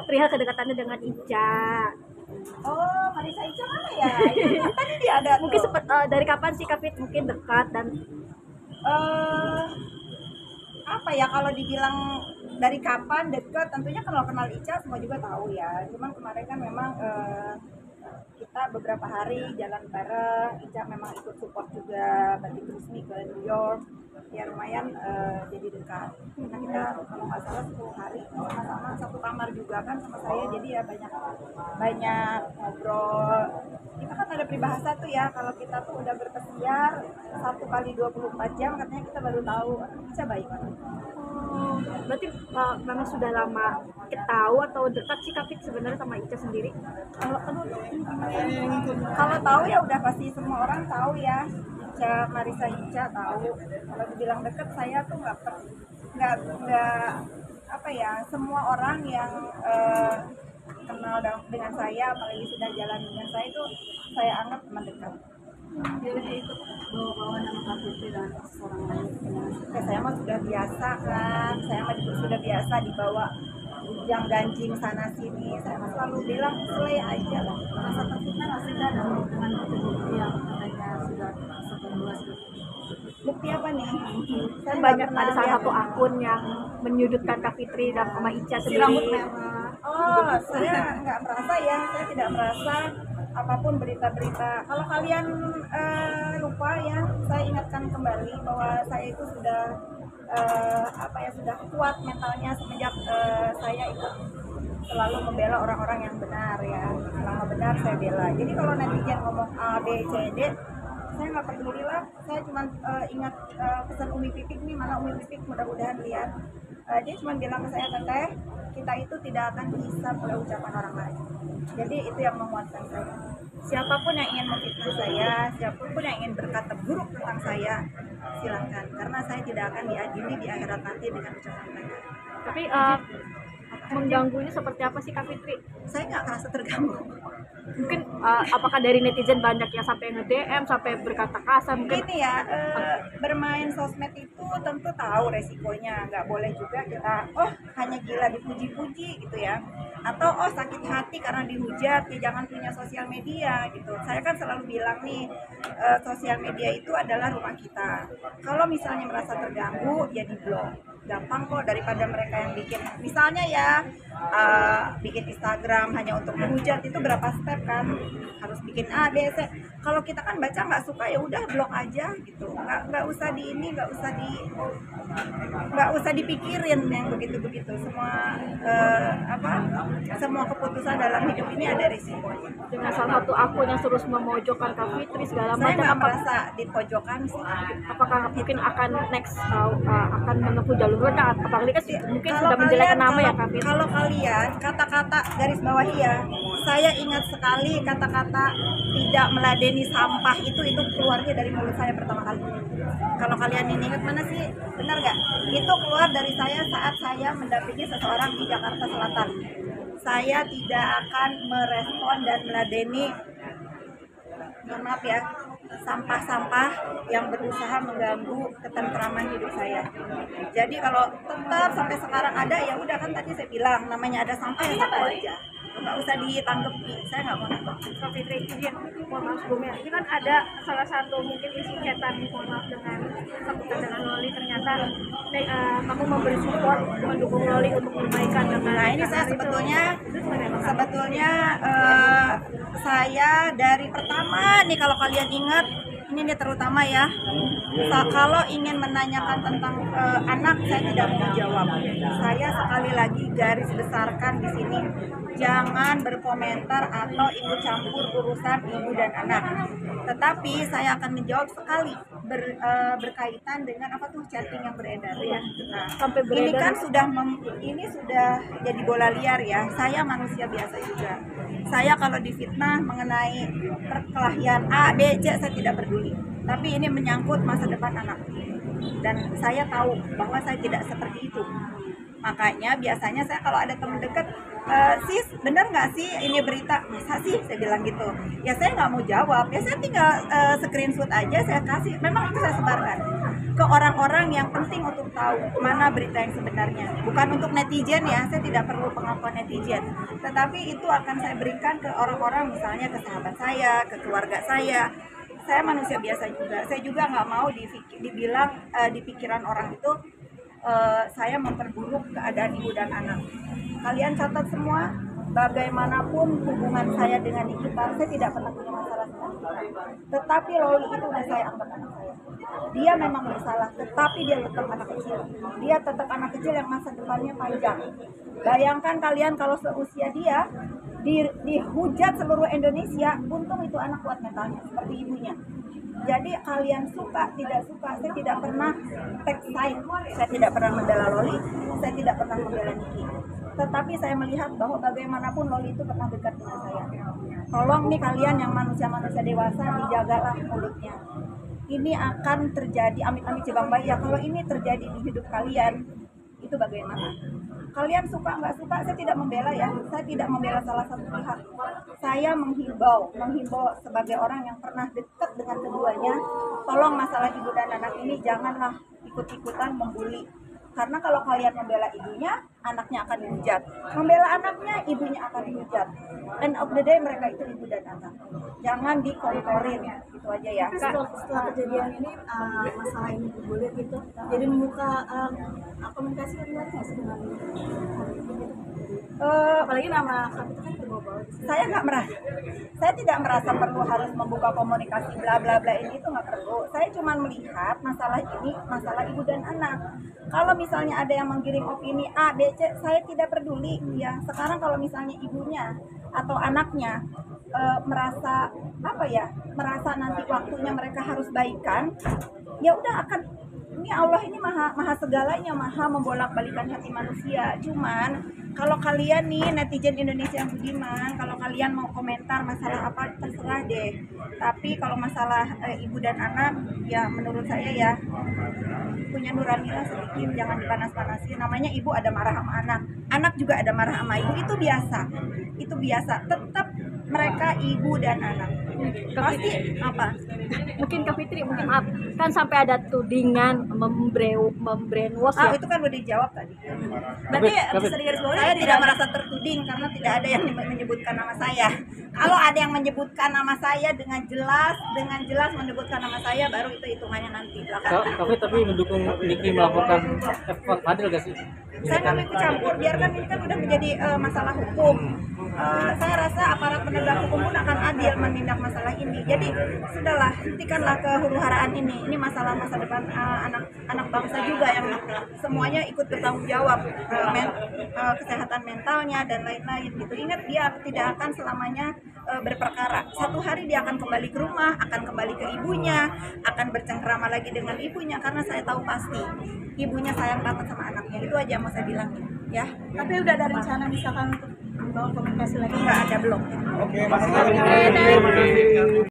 perihal kedekatannya dengan Ica. Oh, Marisa Ica mana ya? Ini kan tadi dia ada Mungkin tuh. dari kapan sih Kak Fit mungkin dekat dan Eh, apa ya, kalau dibilang dari kapan deket, tentunya kalau kenal Ica semua juga tahu ya. Cuman kemarin kan memang kita beberapa hari jalan bareng. Ica memang ikut support juga bagi resmi ke New York, ya lumayan jadi dekat karena kita kalau nggak salah 10 hari sama-sama satu kamar juga kan sama saya, jadi ya banyak banyak ngobrol. Kita kan ada peribahasa tuh ya, kalau kita tuh udah berpesiar 1 kali 24 jam, katanya kita baru tahu Ica baik banget. berarti memang sudah lama tahu atau dekat sih Kak Fit sebenarnya sama Ica sendiri? Kalau tahu ya udah pasti semua orang tahu ya. Ica, Marisa Ica tahu. Kalau dibilang deket, saya tuh nggak apa ya, semua orang yang kenal dengan saya, apalagi sudah jalan dengan saya, itu saya anggap teman dekat. Jadi ikut bawa-bawa nama Kak Fit dan orang lain. Ya, saya mah sudah biasa kan, saya mah sudah biasa dibawa ujang ganjing sana sini. Saya mah selalu bilang selai aja lah. Masa terfitnah masih ada dengan bukti yang katanya sudah sebulan. Bukti apa nih? Saya nggak Banyak pernah ada salah lihat. satu akun yang menyudutkan Kak Fitri dan sama Ica Si sendiri. rambut merah. Oh, saya nggak merasa ya, saya tidak merasa apapun berita-berita. Kalau kalian lupa ya, saya ingatkan kembali bahwa saya itu sudah apa ya, sudah kuat mentalnya semenjak saya ikut selalu membela orang-orang yang benar ya. Selama benar saya bela. Jadi kalau netizen ngomong A, B, C, D, saya nggak peduli lah. Saya cuma ingat pesan Umi Pipik nih, mana Umi Pipik, mudah-mudahan lihat. Dia cuma bilang ke saya, Teteh, kita itu tidak akan dihisap oleh ucapan orang lain. Jadi itu yang menguatkan saya. Siapapun yang ingin memfitnah saya, siapapun yang ingin berkata buruk tentang saya, silahkan. Karena saya tidak akan diadili di akhirat nanti dengan ucapan mereka. Tapi mengganggunya seperti apa sih Kak Fitri? Saya nggak merasa terganggu. Mungkin apakah dari netizen banyak yang sampai nge-DM, sampai berkata kasar mungkin? Gini ya, bermain sosmed itu tentu tahu resikonya. Nggak boleh juga kita, oh hanya gila dipuji-puji gitu ya, atau oh sakit hati karena dihujat, ya jangan punya sosial media gitu. Saya kan selalu bilang nih, sosial media itu adalah rumah kita. Kalau misalnya merasa terganggu, ya di blok. Gampang kok daripada mereka yang bikin, misalnya ya bikin Instagram hanya untuk menghujat, itu berapa step kan, harus bikin A, B, C. Kalau kita kan baca nggak suka, ya udah blok aja gitu, nggak usah di ini, nggak usah dipikirin yang begitu-begitu. Semua semua keputusan dalam hidup ini ada risikonya. Dengan salah satu akun yang terus memojokkan Kak Fitri segala Saya macam, nggak merasa di pojokan sih. apakah mungkin akan next akan menempuh jalur kan? Apalagi kan mungkin Kalau sudah menjelekkan nama ya kalau- Kak Fitri. Kalau kalian kata-kata garis bawahi ya, saya ingat sekali kata-kata tidak meladeni sampah itu keluarnya dari mulut saya pertama kali. Kalau kalian ini ingat, mana sih, benar nggak? Itu keluar dari saya saat saya mendampingi seseorang di Jakarta Selatan. Saya tidak akan merespon dan meladeni, mohon maaf ya, sampah-sampah yang berusaha mengganggu ketentraman hidup saya. Jadi kalau tetap sampai sekarang ada, ya udah, kan tadi saya bilang namanya ada sampah ya sampah aja, nggak usah ditanggapi. Saya nggak mau nangkep. Kak Fitri, izin mohon maaf sebelumnya. Ini kan ada salah satu mungkin isi chatan mohon maaf dengan sambutan dengan Loli, ternyata kamu memberi support mendukung Loli untuk perbaikan dengan. Nah ini saya sebetulnya saya dari pertama nih, kalau kalian ingat ini nih terutama ya, kalau ingin menanyakan tentang anak, saya tidak mau jawab. Saya sekali lagi garis besarkan di sini, jangan berkomentar atau ikut campur urusan ibu dan anak. Tetapi saya akan menjawab sekali berkaitan dengan apa tuh chatting yang beredar ya. Nah, Sampai ini beredar. kan ini sudah jadi bola liar ya. Saya manusia biasa juga. Saya kalau difitnah mengenai perkelahian A, B, C, saya tidak peduli. Tapi ini menyangkut masa depan anak. Dan saya tahu bahwa saya tidak seperti itu. Makanya biasanya saya kalau ada teman dekat, sis bener nggak sih ini berita, masa sih, saya bilang gitu. Ya saya nggak mau jawab, ya saya tinggal screenshot aja saya kasih, memang itu saya sebarkan. ke orang-orang yang penting untuk tahu mana berita yang sebenarnya. Bukan untuk netizen ya, saya tidak perlu pengakuan netizen. Tetapi itu akan saya berikan ke orang-orang, misalnya ke sahabat saya, ke keluarga saya. Saya manusia biasa juga. Saya juga nggak mau dibilang di pikiran orang itu saya memperburuk keadaan ibu dan anak. Kalian catat semua, bagaimanapun hubungan saya dengan Nikita, saya tidak pernah punya masalah dengan Nikita. Tetapi Loli itu udah saya anggap anak saya. Dia memang bersalah, tetapi dia tetap anak kecil. Dia tetap anak kecil yang masa depannya panjang. Bayangkan kalian kalau seusia dia, dihujat seluruh Indonesia, untung itu anak kuat mentalnya, seperti ibunya. Jadi kalian suka, tidak suka, saya tidak pernah take side, saya tidak pernah membela Loli, saya tidak pernah membela Niki. Tetapi saya melihat bahwa bagaimanapun Loli itu pernah dekat dengan saya. Tolong nih kalian yang manusia-manusia dewasa, dijagalah mulutnya. Ini akan terjadi, amit-amit cebang bayi ya, kalau ini terjadi di hidup kalian, itu bagaimana? Kalian suka nggak suka, saya tidak membela ya, saya tidak membela salah satu pihak. Saya menghimbau sebagai orang yang pernah dekat dengan keduanya, tolong masalah ibu dan anak ini janganlah ikut-ikutan membuli. Karena kalau kalian membela ibunya, anaknya akan dihujat. Membela anaknya, ibunya akan dihujat. End of the day mereka itu ibu dan anak. Jangan dikomporin, itu aja ya. Setelah kejadian ini, masalah ini dibulir gitu, jadi membuka komunikasi yang luar biasa dengan apalagi nama kami itu kan berbawa-bawa. Saya tidak merasa perlu harus membuka komunikasi bla bla bla ini, itu nggak perlu. Saya cuma melihat masalah ini masalah ibu dan anak. Kalau misalnya ada yang menggiring opini A, B, C, saya tidak peduli ya. Sekarang kalau misalnya ibunya atau anaknya merasa nanti waktunya mereka harus baikan, ya udah akan. Ini Allah ini maha segalanya, maha membolak-balikan hati manusia. Cuman kalau kalian nih netizen Indonesia yang budiman, kalau kalian mau komentar masalah apa terserah deh. Tapi kalau masalah ibu dan anak, ya menurut saya ya punya nuranilah sedikit, jangan dipanas-panasin. Namanya ibu ada marah sama anak, anak juga ada marah sama ibu, itu biasa. Tetap mereka ibu dan anak. Pasti apa? Mungkin Kak Fitri, mungkin maaf, kan sampai ada tudingan membrainwash ya. Itu kan udah dijawab tadi. Berarti bisa digarisbawahi Saya tidak merasa tertuding karena tidak ada yang menyebutkan nama saya. Kalau ada yang menyebutkan nama saya dengan jelas menyebutkan nama saya, baru itu hitungannya nanti belakangan. Tapi mendukung Niki melaporkan Fadil gak sih? Saya nggak mau ikut campur, biarkan ini kan udah menjadi masalah hukum. Saya rasa aparat penegak hukum pun akan adil menindak masalah ini. Jadi sudahlah, hentikanlah kehuru-haraan ini. Ini masalah masa depan anak bangsa juga yang semuanya ikut bertanggung jawab, kesehatan mentalnya dan lain-lain gitu. Ingat, dia tidak akan selamanya berperkara. Satu hari dia akan kembali ke rumah, akan kembali ke ibunya, akan bercengkrama lagi dengan ibunya, karena saya tahu pasti ibunya sayang banget sama anaknya. Itu aja yang mau saya bilang ya. Tapi udah ada rencana misalkan untuk membawa komunikasi lagi? Nggak ada, belum. Oke, makasih.